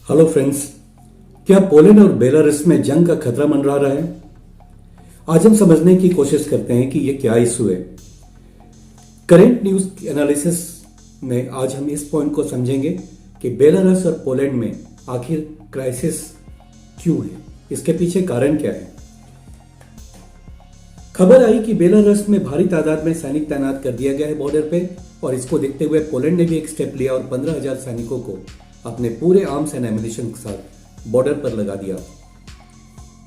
Hello friends, क्या Poland और Belarus में जंग का खतरा मंडरा रहा है? आज हम समझने की कोशिश करते हैं कि यह क्या इशू है। करंट न्यूज एनालिसिस में आज हम इस पॉइंट को समझेंगे कि बेलारूस और पोलैंड में आखिर क्राइसिस क्यों है, इसके पीछे कारण क्या है। खबर आई कि बेलारूस में भारी तादाद में सैनिक तैनात कर दिया गया है बॉर्डर पे, और इसको देखते हुए पोलैंड ने भी एक स्टेप लिया और 15,000 सैनिकों को अपने पूरे आर्म्स एंड एम्युनिशन के साथ बॉर्डर पर लगा दिया।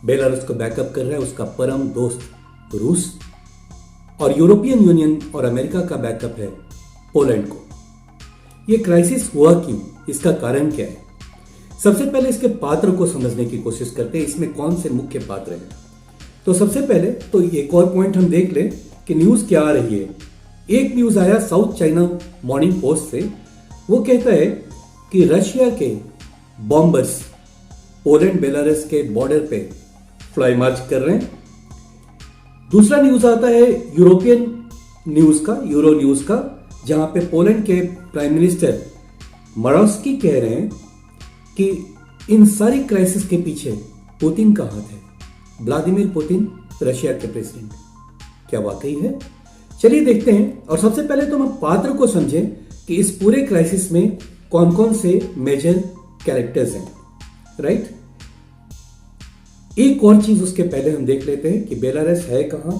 बेलारूस को बैकअप कर रहा है उसका परम दोस्त रूस, और यूरोपियन यूनियन और अमेरिका का बैकअप है पोलैंड को। यह क्राइसिस हुआ क्यों, इसका कारण क्या है? सबसे पहले इसके पात्र को समझने की कोशिश करते हैं, इसमें कौन से मुख्य पात्र हैं। तो सबसे पहले तो एक और पॉइंट हम देख लें कि न्यूज क्या आ रही है। एक न्यूज आया साउथ चाइना मॉर्निंग पोस्ट से, वो कहता है कि रशिया के बॉम्बर्स पोलैंड बेलारूस के बॉर्डर पे फ्लाई मार्च कर रहे हैं। दूसरा न्यूज आता है यूरोपियन न्यूज का, यूरो न्यूज का, जहां पे पोलैंड के प्राइम मिनिस्टर मोरावस्की कह रहे हैं कि इन सारी क्राइसिस के पीछे पुतिन का हाथ है, व्लादिमीर पुतिन रशिया के प्रेसिडेंट। क्या वाकई है? चलिए देखते हैं। और सबसे पहले तो हम पात्र को समझें कि इस पूरे क्राइसिस में कौन कौन से मेजर कैरेक्टर्स हैं, राइट। एक और चीज उसके पहले हम देख लेते हैं कि बेलारूस है कहां,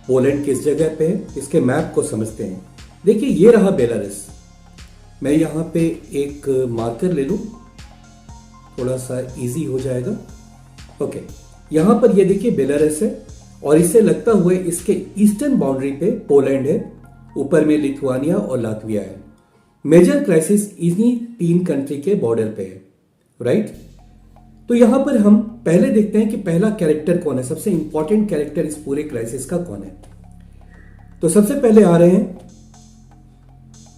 पोलैंड किस जगह पे है, इसके मैप को समझते हैं। देखिए ये रहा बेलारूस। मैं यहां पे एक मार्कर ले लूं, थोड़ा सा इजी हो जाएगा। ओके, यहां पर ये देखिए बेलारूस है, और इससे लगता हुआ इसके ईस्टर्न बाउंड्री पे पोलैंड है, ऊपर में लिथुआनिया और लातविया है। मेजर क्राइसिस इन्हीं तीन कंट्री के बॉर्डर पे है, राइट। तो यहां पर हम पहले देखते हैं कि पहला कैरेक्टर कौन है, सबसे इंपॉर्टेंट कैरेक्टर इस पूरे क्राइसिस का कौन है। तो सबसे पहले आ रहे हैं,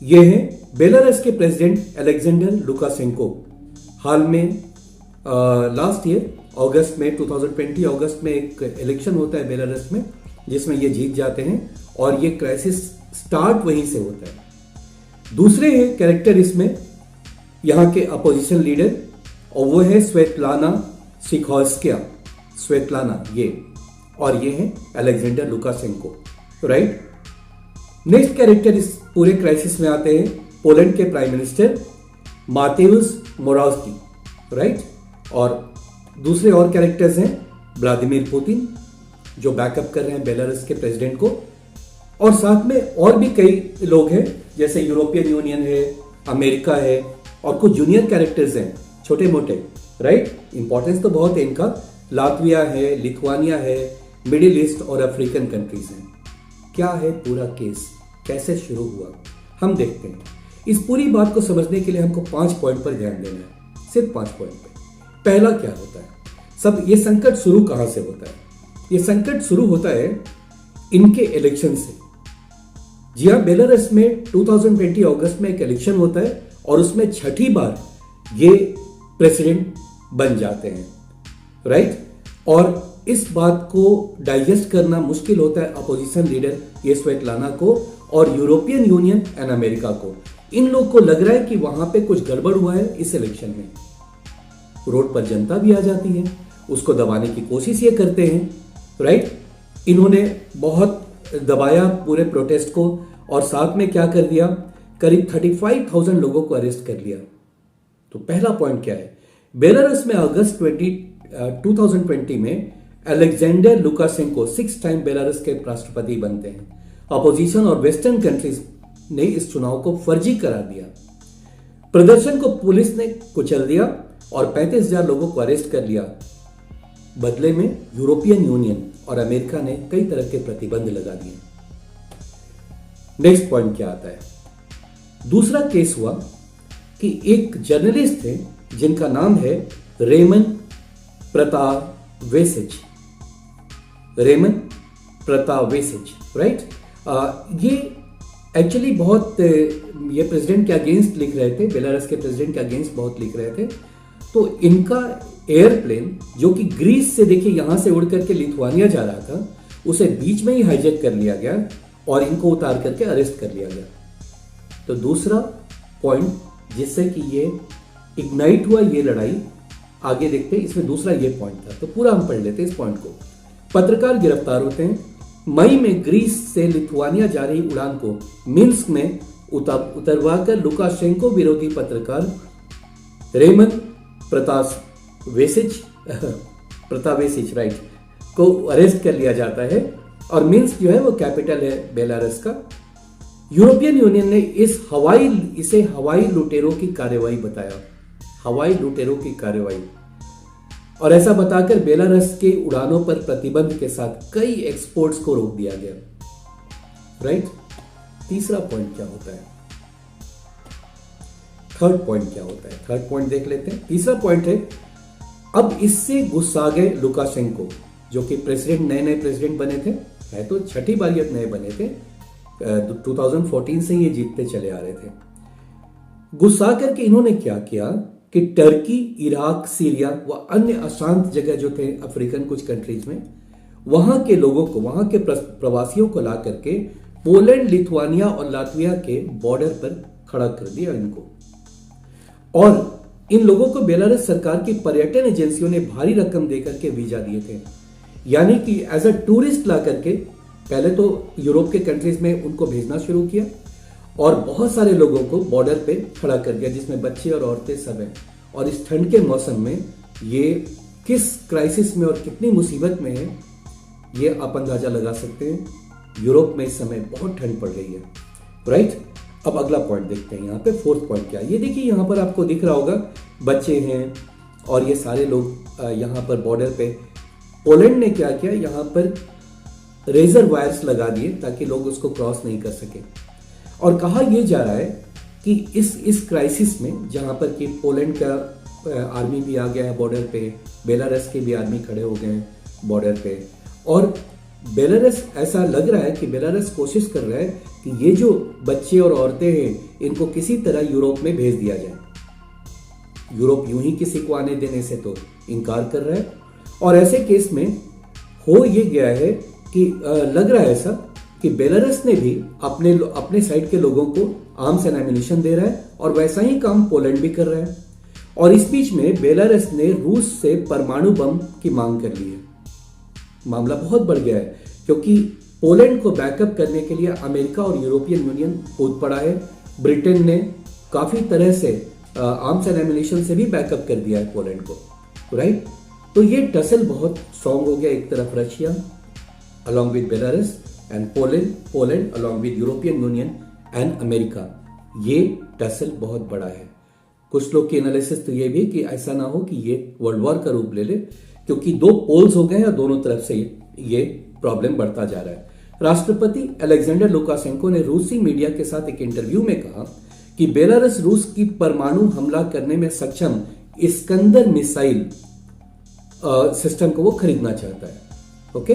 ये है बेलारूस के प्रेसिडेंट अलेक्जेंडर लुकाशेंको। हाल में लास्ट ईयर अगस्त में 2020 अगस्त में एक इलेक्शन होता है बेलारूस में, जिसमें ये जीत जाते हैं, और ये क्राइसिस स्टार्ट वहीं से होता है। दूसरे कैरेक्टर इसमें यहां के अपोजिशन लीडर, और वो है स्वेटलाना सिखोवस्काया, स्वेटलाना ये, और ये है Alexander Lukashenko, right. Next character इस पूरे क्राइसिस में आते हैं पोलैंड के प्राइम मिनिस्टर मातेउस मोरावस्की, राइट। और दूसरे और कैरेक्टर्स हैं व्लादिमीर पुतिन, जो बैकअप कर रहे हैं बेलारूस के प्रेसिडेंट को, और साथ में और भी कई लोग हैं, जैसे यूरोपियन यूनियन है, अमेरिका है, और कुछ जूनियर कैरेक्टर्स हैं छोटे मोटे, राइट। इंपॉर्टेंस तो बहुत है इनका, लातविया है, लिथुआनिया है, मिडिल ईस्ट और अफ्रीकन कंट्रीज हैं। क्या है पूरा केस, कैसे शुरू हुआ, हम देखते हैं। इस पूरी बात को समझने के लिए हमको 5 पॉइंट पर ध्यान देना है, सिर्फ 5 पॉइंट पर। पहला क्या होता है, सब ये संकट शुरू कहां से होता है? ये संकट शुरू होता है इनके इलेक्शन से। जी हाँ, बेलारूस में 2020 अगस्त में एक इलेक्शन होता है, और उसमें छठी बार ये प्रेसिडेंट बन जाते हैं, राइट। और इस बात को डाइजेस्ट करना मुश्किल होता है अपोजिशन लीडर ये स्वेटलाना को, और यूरोपियन यूनियन एंड अमेरिका को। इन लोग को लग रहा है कि वहां पे कुछ गड़बड़ हुआ है इस इलेक्शन में। रोड पर जनता भी आ जाती है, उसको दबाने की कोशिश ये करते हैं, राइट। इन्होंने बहुत दबाया पूरे प्रोटेस्ट को, और साथ में क्या कर दिया, करीब 35,000 लोगों को अरेस्ट कर लिया। तो पहला पॉइंट क्या है, बेलारूस में अगस्त 2020 में अलेक्जेंडर लुकाशेंको 6 टाइम बेलारूस के राष्ट्रपति बनते हैं। अपोजिशन और वेस्टर्न कंट्रीज ने इस चुनाव को फर्जी करार दिया। प्रदर्शन को पुलिस ने कुचल दिया और 35,000 लोगों को अरेस्ट कर लिया। बदले में यूरोपियन यूनियन और अमेरिका ने कई तरह के प्रतिबंध लगा दिए। नेक्स्ट पॉइंट क्या आता है, दूसरा केस हुआ कि एक जर्नलिस्ट थे जिनका नाम है रेमन प्रतावेसिच, रेमन प्रतावेसिच, राइट। ये एक्चुअली बहुत ये प्रेसिडेंट के अगेंस्ट लिख रहे थे, बेलारूस के प्रेसिडेंट के अगेंस्ट बहुत लिख रहे थे। तो इनका एयरप्लेन, जो कि ग्रीस से देखिए यहां से उड़ करके लिथुआनिया जा रहा था, उसे बीच में ही हाईजैक कर लिया गया और इनको उतार करके अरेस्ट कर लिया गया। तो दूसरा पॉइंट जिससे कि ये इग्नाइट हुआ ये लड़ाई। आगे देखते हैं, इसमें दूसरा ये पॉइंट था, तो पूरा हम पढ़ लेते हैं इस पॉइंट को। पत्रकार गिरफ्तार होते हैं। मई में ग्रीस से लिथुआनिया जा रही उड़ान को मिन्स्क में उतरवाकर लुकाशेंको विरोधी पत्रकार रेमन प्रतावेसिच राइट को अरेस्ट कर लिया जाता है। और मिन्स्क जो है वो कैपिटल है बेलारस का। यूरोपियन यूनियन ने इसे हवाई लुटेरों की कार्रवाई बताया, हवाई लुटेरों की कार्रवाई, और ऐसा बताकर बेलारस के उड़ानों पर प्रतिबंध के साथ कई एक्सपोर्ट्स को रोक दिया गया। राइट। तीसरा पॉइंट क्या होता है, थर्ड पॉइंट क्या होता है, थर्ड पॉइंट देख लेते हैं। तीसरा पॉइंट है, अब इससे गुस्सा गए लुकाशेंको, जो कि प्रेसिडेंट, नए प्रेसिडेंट बने थे, है तो छठी बार ये नए बने थे, 2014 से ये जीतते चले आ रहे थे। गुस्सा करके इन्होंने क्या किया कि टर्की, इराक, सीरिया व अन्य अशांत जगह जो थे अफ्रीकन कुछ कंट्रीज में, वहां के लोगों को, वहां के प्रवासियों को ला करके पोलैंड, लिथुआनिया और लातविया के बॉर्डर पर खड़ा कर दिया इनको। और इन लोगों को बेलारूस सरकार की पर्यटन एजेंसियों ने भारी रकम देकर के वीजा दिए थे, यानी कि एज अ टूरिस्ट ला करके पहले तो यूरोप के कंट्रीज में उनको भेजना शुरू किया और बहुत सारे लोगों को बॉर्डर पे खड़ा कर दिया, जिसमें बच्चे और औरतें सब हैं। और इस ठंड के मौसम में ये किस क्राइसिस में और कितनी मुसीबत में है, ये आप अंदाजा लगा सकते हैं। यूरोप में इस समय बहुत ठंड पड़ रही है। राइट। अब अगला पॉइंट देखते हैं, यहाँ पे फोर्थ पॉइंट क्या है। ये देखिए, यहाँ पर आपको दिख रहा होगा बच्चे हैं और ये सारे लोग यहाँ पर बॉर्डर पे। पोलैंड ने क्या किया, यहाँ पर रेजर वायर्स लगा दिए ताकि लोग उसको क्रॉस नहीं कर सके। और कहा यह जा रहा है कि इस क्राइसिस में, जहां पर कि पोलैंड का आर्मी भी आ गया है बॉर्डर पे, बेलारूस के भी आर्मी खड़े हो गए हैं बॉर्डर पे, और बेलारूस, ऐसा लग रहा है कि बेलारूस कोशिश कर रहा है कि ये जो बच्चे और औरतें हैं इनको किसी तरह यूरोप में भेज दिया जाए। यूरोप यूं ही किसी को आने देने से तो इनकार कर रहा है। और ऐसे केस में हो ये गया है कि लग रहा है ऐसा कि बेलारूस ने भी अपने साइड के लोगों को आर्म्स एंड एम्युनिशन दे रहा है, और वैसा ही काम पोलैंड भी कर रहा है। और इस बीच में बेलारूस ने रूस से परमाणु बम की मांग कर ली है। मामला बहुत बढ़ गया है, क्योंकि पोलैंड को बैकअप करने के लिए अमेरिका और यूरोपियन यूनियन कूद पड़ा है। ब्रिटेन ने काफी तरह से आर्म्स एंड एम्युनिशन से भी बैकअप कर दिया है पोलैंड को। राइट। तो ये टसल बहुत स्ट्रांग हो गया। एक तरफ Russia along with Belarus and Poland along with European Union and America, ये टसल बहुत बड़ा है। कुछ लोग की एनालिसिस तो ये भी कि ऐसा ना हो कि ये वर्ल्ड वॉर का रूप ले ले, क्योंकि दो पोल्स हो गए हैं और दोनों तरफ से ये प्रॉब्लम बढ़ता जा रहा है। राष्ट्रपति अलेक्जेंडर लुकाशेंको ने रूसी मीडिया के साथ एक इंटरव्यू में कहा कि बेलारूस रूस की परमाणु हमला करने में सक्षम इस्कंदर मिसाइल सिस्टम को वो खरीदना चाहता है। ओके।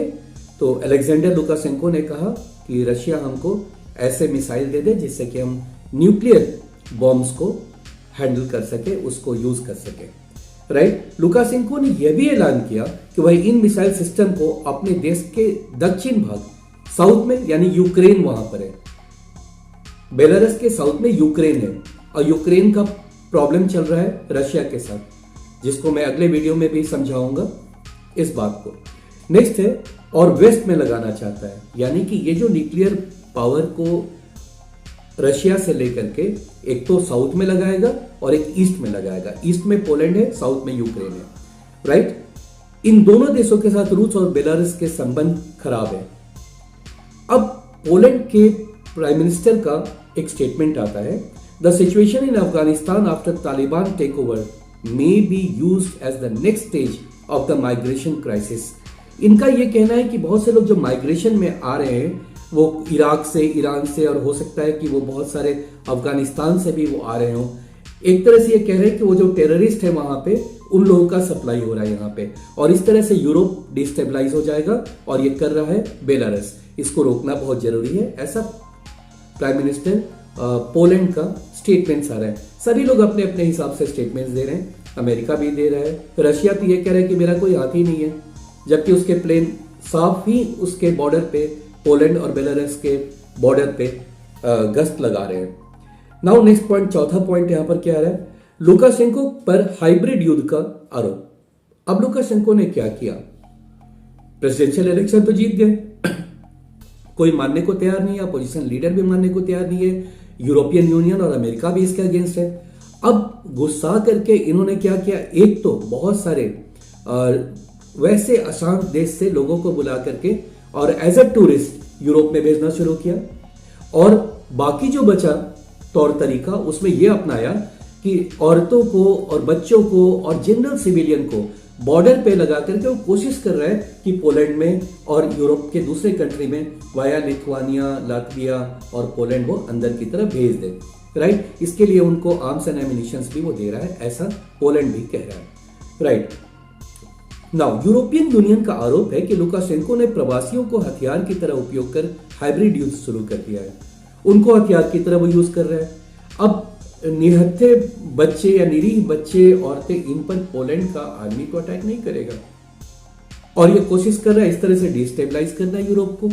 तो अलेक्जेंडर लुकाशेंको ने कहा कि रशिया हमको ऐसे मिसाइल दे दे जिससे कि हम न्यूक्लियर बॉम्ब्स को हैंडल कर सके, उसको यूज कर सके। राइट। लुकाशेंको ने यह भी ऐलान किया कि वह इन मिसाइल सिस्टम को अपने देश के दक्षिण भाग, साउथ में, यानी यूक्रेन वहां पर है, बेलारूस के साउथ में यूक्रेन है, और यूक्रेन का प्रॉब्लम चल रहा है रशिया के साथ, जिसको मैं अगले वीडियो में भी समझाऊंगा इस बात को। नेक्स्ट है, और वेस्ट में लगाना चाहता है, यानी कि ये जो न्यूक्लियर पावर को रशिया से लेकर के एक तो साउथ में लगाएगा और एक ईस्ट में लगाएगा। ईस्ट में पोलैंड है, साउथ में यूक्रेन है। राइट। इन दोनों देशों के साथ रूस और बेलारूस के संबंध खराब है। अब पोलैंड के प्राइम मिनिस्टर का एक स्टेटमेंट आता है, the situation in Afghanistan after Taliban take over may be used as the next stage of the migration crisis. इनका यह कहना है कि बहुत से लोग जो माइग्रेशन में आ रहे हैं वो इराक से, ईरान से, और हो सकता है कि वो बहुत सारे अफगानिस्तान से भी वो आ रहे हों। एक तरह से ये कह रहे हैं कि वो जो टेररिस्ट है वहां पे, उन लोगों का सप्लाई हो रहा है यहाँ पे, और इस तरह से यूरोप डिस्टेबलाइज हो जाएगा, और ये कर रहा है बेलारूस। इसको रोकना बहुत जरूरी है, ऐसा प्राइम मिनिस्टर पोलैंड का स्टेटमेंट्स आ रहा है। सभी लोग अपने अपने हिसाब से स्टेटमेंट्स दे रहे हैं। अमेरिका भी दे रहा है, रशिया तो ये कह रहा है कि मेरा कोई हाथ ही नहीं है, जबकि उसके प्लेन साफ ही उसके बॉर्डर पे, पोलैंड और बेलारूस के बॉर्डर पे गश्त लगा रहे हैं। नाउ नेक्स्ट पॉइंट, चौथा पॉइंट यहाँ पर क्या आ रहा है, लुकाशेंको पर हाइब्रिड युद्ध का आरोप। अब लुकाशेंको ने क्या किया? प्रेसिडेंशियल इलेक्शन तो जीत गए, कोई मानने को तैयार नहीं है, अपोजिशन लीडर भी मानने को तैयार नहीं है, यूरोपियन यूनियन और अमेरिका भी इसके अगेंस्ट है। अब गुस्सा करके इन्होंने क्या किया, एक तो बहुत सारे वैसे अशांत देश से लोगों को बुला करके और एज ए टूरिस्ट यूरोप में भेजना शुरू किया, और बाकी जो बचा तौर तरीका उसमें यह अपनाया कि औरतों को और बच्चों को और जनरल सिविलियन को बॉर्डर पे लगा करके वो कोशिश कर रहा है कि पोलैंड में और यूरोप के दूसरे कंट्री में वाया लिथुआनिया, लातविया और पोलैंड वो अंदर की तरफ भेज दे, राइट। इसके लिए उनको आर्म्स एंड एमिनिशंस भी वो दे रहा है, ऐसा पोलैंड भी कह रहा है, राइट। नाउ यूरोपियन यूनियन का आरोप है कि लुकाशेंको ने प्रवासियों को हथियार की तरह उपयोग कर हाइब्रिड युद्ध शुरू कर दिया है, उनको हथियार की तरह वो यूज कर रहा है। अब निहत्थे बच्चे या निरीह बच्चे, औरतें, इन पर पोलैंड का आर्मी को अटैक नहीं करेगा, और ये कोशिश कर रहा है इस तरह से डिस्टेबलाइज करना यूरोप को।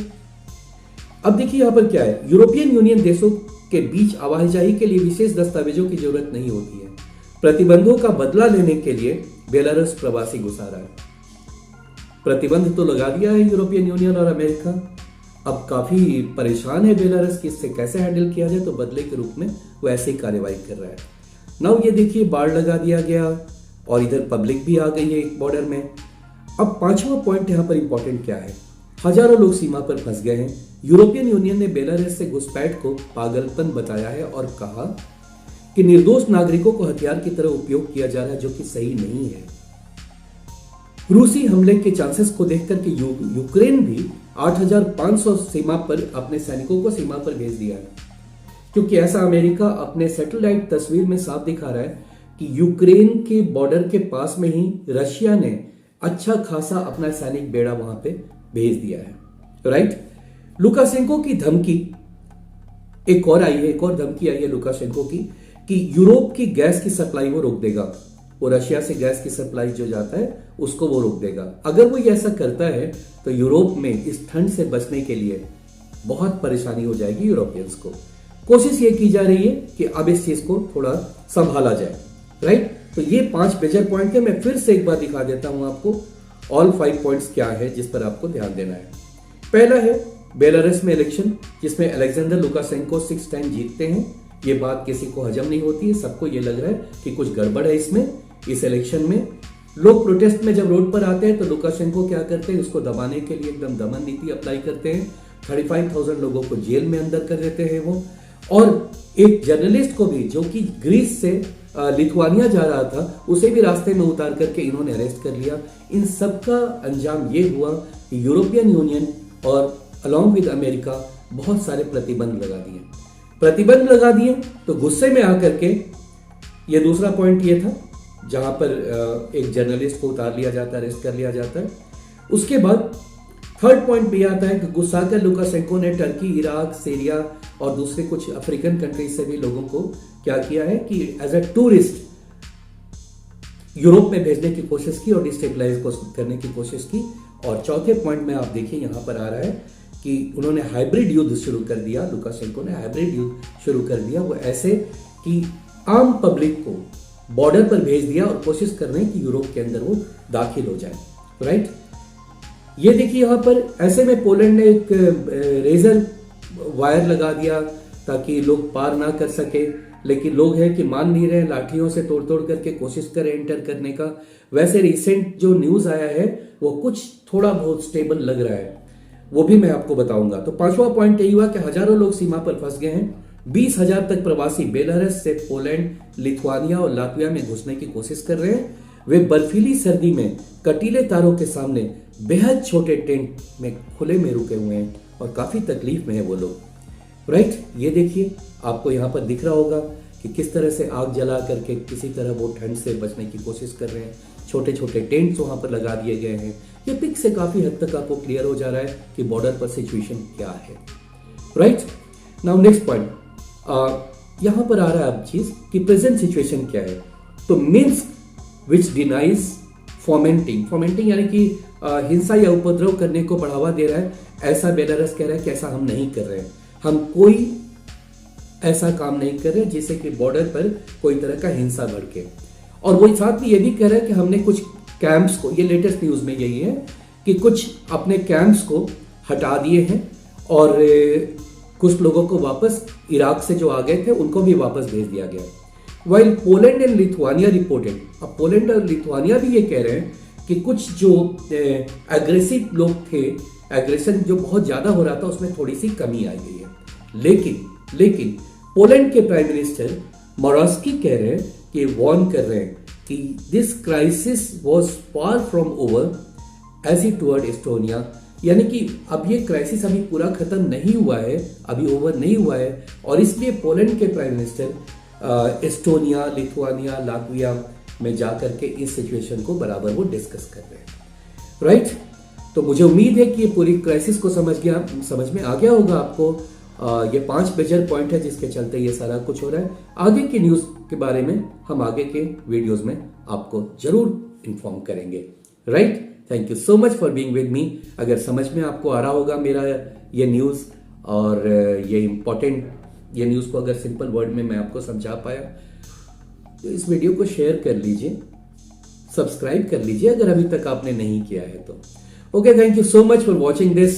अब देखिए यहां पर क्या है, यूरोपियन यूनियन देशों के बीच आवाजाही के लिए विशेष दस्तावेजों की जरूरत नहीं होती है। प्रतिबंधों का बदला लेने के लिए बेलारूस प्रवासी घुसा रहा है। प्रतिबंध तो लगा दिया है यूरोपियन यूनियन और अमेरिका, अब काफी परेशान है बेलारूस कि इससे कैसे हैंडल किया जाए, तो बदले के रूप में वो ऐसी कार्रवाई कर रहा है। नाउ ये देखिए बाढ़ लगा दिया गया और इधर पब्लिक भी आ गई है एक बॉर्डर में। अब पांचवा पॉइंट यहां पर इंपॉर्टेंट क्या है, हजारों लोग सीमा पर फंस गए हैं। यूरोपियन यूनियन ने बेलारूस से घुसपैठ को पागलपन बताया है और कहा कि निर्दोष नागरिकों को हथियार की तरह उपयोग किया जा रहा है, जो कि सही नहीं है। रूसी हमले के चांसेस को देखकर के यूक्रेन भी 8,500 सीमा पर अपने सैनिकों को सीमा पर भेज दिया है, क्योंकि ऐसा अमेरिका अपने सैटेलाइट तस्वीर में साफ दिखा रहा है कि यूक्रेन के बॉर्डर के पास में ही रशिया ने अच्छा खासा अपना सैनिक बेड़ा वहां पे भेज दिया है, राइट। लुकाशेंको की धमकी एक और आई है, एक और धमकी आई है लुकाशेंको की कि यूरोप की गैस की सप्लाई वो रोक देगा, वो रशिया से गैस की सप्लाई जो जाता है उसको वो रोक देगा। अगर वो ये ऐसा करता है तो यूरोप में इस ठंड से बचने के लिए बहुत परेशानी हो जाएगी यूरोपियंस को। कोशिश ये की जा रही है कि अब इस चीज को थोड़ा संभाला जाए, राइट। तो ये 5 मेजर पॉइंट है, मैं फिर से एक बार दिखा देता हूं आपको ऑल 5 पॉइंट्स क्या है जिस पर आपको ध्यान देना है। पहला है बेलारूस में इलेक्शन, जिसमें अलेक्जेंडर लुकाशेंको 6 टाइम जीतते हैं। ये बात किसी को हजम नहीं होती है, सबको ये लग रहा है कि कुछ गड़बड़ है इसमें, इस इलेक्शन में। लोग प्रोटेस्ट में जब रोड पर आते हैं तो लुकाशेंको क्या करते हैं, उसको दबाने के लिए एकदम दमन नीति अप्लाई करते हैं। 35,000 लोगों को जेल में अंदर कर देते हैं वो, और एक जर्नलिस्ट को भी जो कि ग्रीस से लिथुआनिया जा रहा था, उसे भी रास्ते में उतार करके इन्होंने अरेस्ट कर लिया। इन सब का अंजाम ये हुआ कि यूरोपियन यूनियन और अलॉन्ग विद अमेरिका बहुत सारे प्रतिबंध लगा दिए। तो गुस्से में आकर के ये दूसरा पॉइंट ये था जहां पर एक जर्नलिस्ट को उतार लिया जाता है, अरेस्ट कर लिया जाता है। उसके बाद थर्ड पॉइंट भी आता है कि गुस्सा कर लुकाशेंको ने टर्की, इराक, सीरिया और दूसरे कुछ अफ्रीकन कंट्रीज से भी लोगों को क्या किया है कि एज अ टूरिस्ट यूरोप में भेजने की कोशिश की और डिस्टेबलाइज करने की कोशिश की। और चौथे पॉइंट में आप देखिए यहां पर आ रहा है कि उन्होंने हाइब्रिड युद्ध शुरू कर दिया, लुकाशेंको ने हाइब्रिड युद्ध शुरू कर दिया। वो ऐसे कि आम पब्लिक को बॉर्डर पर भेज दिया और कोशिश कर रहे हैं कि यूरोप के अंदर वो दाखिल हो जाए, राइट। ये देखिए यहां पर ऐसे में पोलैंड ने एक रेजर वायर लगा दिया ताकि लोग पार ना कर सके, लेकिन लोग हैं कि मान नहीं रहे, लाठियों से तोड़ तोड़ करके कोशिश करें एंटर करने का। वैसे रिसेंट जो न्यूज आया है वो कुछ थोड़ा बहुत स्टेबल लग रहा है, वो भी मैं आपको बताऊंगा। तो पांचवा पॉइंट यही हुआ कि हजारों लोग सीमा पर फंस गए हैं। 20,000 तक प्रवासी बेलारूस से पोलैंड, लिथुआनिया और लातविया में घुसने की कोशिश कर रहे हैं। वे बर्फीली सर्दी में कटीले तारों के सामने बेहद छोटे टेंट में खुले में रुके हुए हैं और काफी तकलीफ में है वो लोग, राइट। ये देखिए आपको यहाँ पर दिख रहा होगा कि किस तरह से आग जला करके किसी तरह वो ठंड से बचने की कोशिश कर रहे हैं। छोटे छोटे टेंट्स वहां पर लगा दिए गए हैं। ये पिक से काफी हद तक आपको क्लियर हो जा रहा है कि बॉर्डर पर सिचुएशन क्या है, राइट। नाउ नेक्स्ट पॉइंट यहां पर आ रहा है अब चीज कि प्रेजेंट सिचुएशन क्या है। तो मिन्स्क विच डिनाइज फॉमेंटिंग यानी कि हिंसा या उपद्रव करने को बढ़ावा दे रहा है, ऐसा बेलारूस कह रहा है कि ऐसा हम नहीं कर रहे हैं। हम कोई ऐसा काम नहीं कर रहे जिससे कि बॉर्डर पर कोई तरह का हिंसा भड़के। और वो साथ में ये भी कह रहे हैं कि हमने कुछ कैंप्स को, ये लेटेस्ट न्यूज में यही है कि कुछ अपने कैंप्स को हटा दिए हैं और कुछ लोगों को वापस इराक से जो आ गए थे उनको भी वापस भेज दिया गया। While Poland and Lithuania reported, अब पोलैंड और लिथुआनिया भी ये कह रहे हैं कि कुछ जो एग्रेसिव लोग थे, एग्रेशन जो बहुत ज्यादा हो रहा था उसमें थोड़ी सी कमी आई गई है। लेकिन पोलैंड के प्राइम मिनिस्टर मोरावस्की कह रहे हैं कि वार्न कर रहे हैं कि this crisis was far from over as it toward Estonia, यानी कि अब ये क्राइसिस अभी पूरा खत्म नहीं हुआ है, अभी ओवर नहीं हुआ है। और इसलिए पोलैंड के prime minister Estonia, Lithuania, Latvia में जाकर के इस सिचुएशन को बराबर वो डिस्कस कर रहे हैं, राइट। तो मुझे उम्मीद है कि ये पूरी क्राइसिस को समझ में आ गया होगा आपको। ये 5 मेजर पॉइंट है जिसके चलते ये सारा कुछ हो रहा है। आगे की न्यूज के बारे में हम आगे के वीडियोस में आपको जरूर इन्फॉर्म करेंगे, right. Thank you so much for being with me. अगर समझ में आपको आ रहा होगा मेरा ये न्यूज और ये इंपॉर्टेंट ये न्यूज को अगर सिंपल वर्ड में मैं आपको समझा पाया तो इस वीडियो को शेयर कर लीजिए, सब्सक्राइब कर लीजिए अगर अभी तक आपने नहीं किया है तो। Okay, thank you so much for watching this.